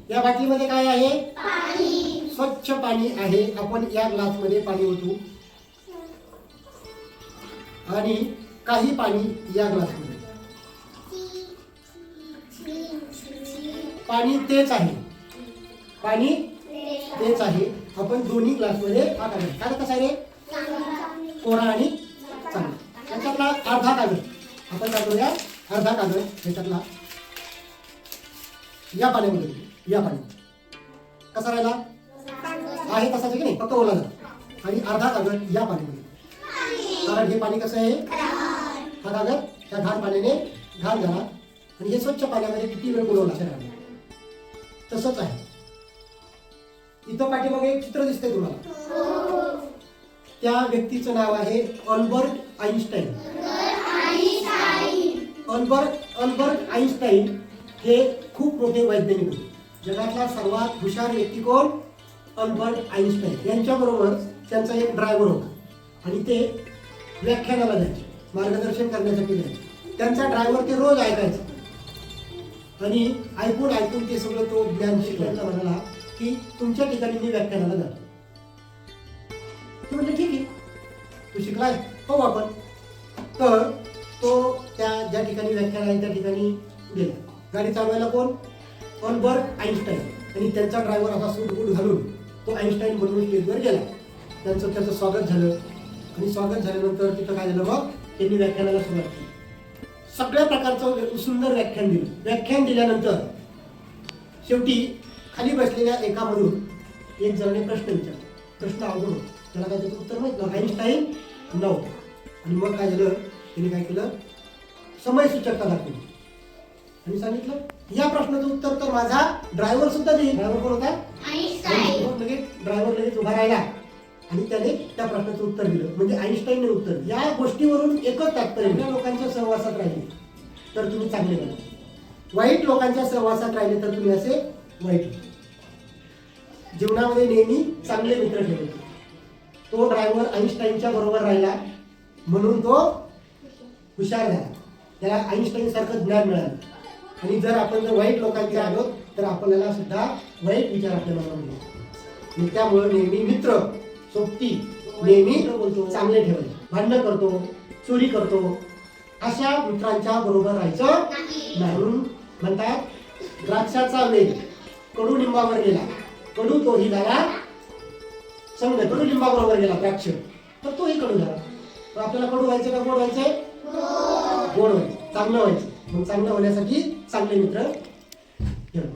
या बाटलीमध्ये काय आहे? पाणी. स्वच्छ पाणी आहे. आपण या ग्लासमध्ये पाणी ओतू आणि काही पाणी या ग्लासमध्ये. पाणी तेच आहे. पाणी तेच आहे. आपण दोन्ही ग्लासमध्ये टाकायचं. काय कसं आहे? कोरा आणि चांगला. त्याच्यातला अर्धा कागद आपण टाकूया. अर्धा कागद त्याच्यातला या पाण्यामध्ये. या पाण्यामध्ये कसा राहिला आहे तसाच की नाही, फक्त ओला झाला. आणि अर्धा कागद या पाण्यामध्ये. कारण हे पाणी कसं आहे? हा कागद त्या घाण पाण्याने घाण झाला आणि हे स्वच्छ पाण्यामध्ये किती वेळ बुडवला शरीराने. तसंच आहे. इथं पाठीमागे एक चित्र दिसतंय तुम्हाला. त्या व्यक्तीचं नाव आहे अल्बर्ट आइन्स्टाईन. अल्बर्ट आइन्स्टाईन हे खूप मोठे वैज्ञानिक होते. जगातला सर्वात हुशार व्यक्ती कोण? Albert Einstein. यांच्याबरोबर त्यांचा एक ड्रायव्हर होता आणि ते व्याख्यानाला जायचे, मार्गदर्शन करण्यासाठी जायचे. त्यांचा ड्रायव्हर ते रोज ऐकायचा आणि ऐकून ते सगळं तो ज्ञान शिकवायला म्हणाला की तुमच्या ठिकाणी मी व्याख्यानाला जातो. ते म्हटलं ठीक आहे, तू शिकलाय, पाहू आपण. तर तो त्या ज्या ठिकाणी व्याख्यान आहे त्या ठिकाणी गेला. गाडी चालवायला कोण? Albert Einstein. आणि त्यांचा ड्रायव्हर असा सूट बूट घालून तो आइन्स्टाईन बनवून स्टेजवर गेला. त्याचं स्वागत झालं आणि स्वागत झाल्यानंतर तिथं काय झालं, मग त्यांनी व्याख्यानाला सुरुवात केली. सगळ्या प्रकारचं सुंदर व्याख्यान दिलं. व्याख्यान दिल्यानंतर शेवटी खाली बसलेल्या एकामधून एक जणाने प्रश्न विचारला. प्रश्न अवघड होता, त्याला काय त्याचं उत्तर माहित नव्हतं. आइन्स्टाईन नव्हतं. आणि मग काय झालं, त्यांनी काय केलं, समयसूचकता दाखवली आणि सांगितलं या प्रश्नाचं उत्तर तर माझा ड्रायव्हर सुद्धा देईल. ड्रायव्हर कोण होता? आइन्स्टाईन. लगेच ड्रायव्हर लगेच उभा राहिला आणि त्याने त्या प्रश्नाचं उत्तर दिलं. म्हणजे आइन्स्टाईनने उत्तर. या गोष्टीवरून एकच तात्पर्य, लोकांच्या सहवासात राहिले तर तुम्ही चांगले बना, वाईट लोकांच्या सहवासात राहिले तर तुम्ही असे वाईट. जीवनामध्ये नेहमी चांगले मित्र ठेवायचे. तो ड्रायव्हर आइन्स्टाईनच्या बरोबर राहिला म्हणून तो हुशार झाला. त्याला आइन्स्टाईन सारखं ज्ञान मिळालं. आणि जर आपण वाईट लोकांचे आलो तर आपल्याला सुद्धा वाईट विचार आपल्या मनामध्ये येतात. त्यामुळे नेहमी मित्र सोबती नेहमी बोलतो चांगले ठेवायचे. भांडण करतो, चोरी करतो, अशा मित्रांच्या बरोबर राहायचं नाही. म्हणून म्हणतात द्राक्षाचा वेग कडुलिंबावर गेला, कडू तोही झाला संग. कडुलिंबाबरोबर गेला द्राक्ष तर तोही कडू झाला. तर आपल्याला कडू व्हायचं का गोड व्हायचंय? गोड व्हायचं, चांगलं व्हायचं. मग चांगलं होण्यासाठी चांगले मित्र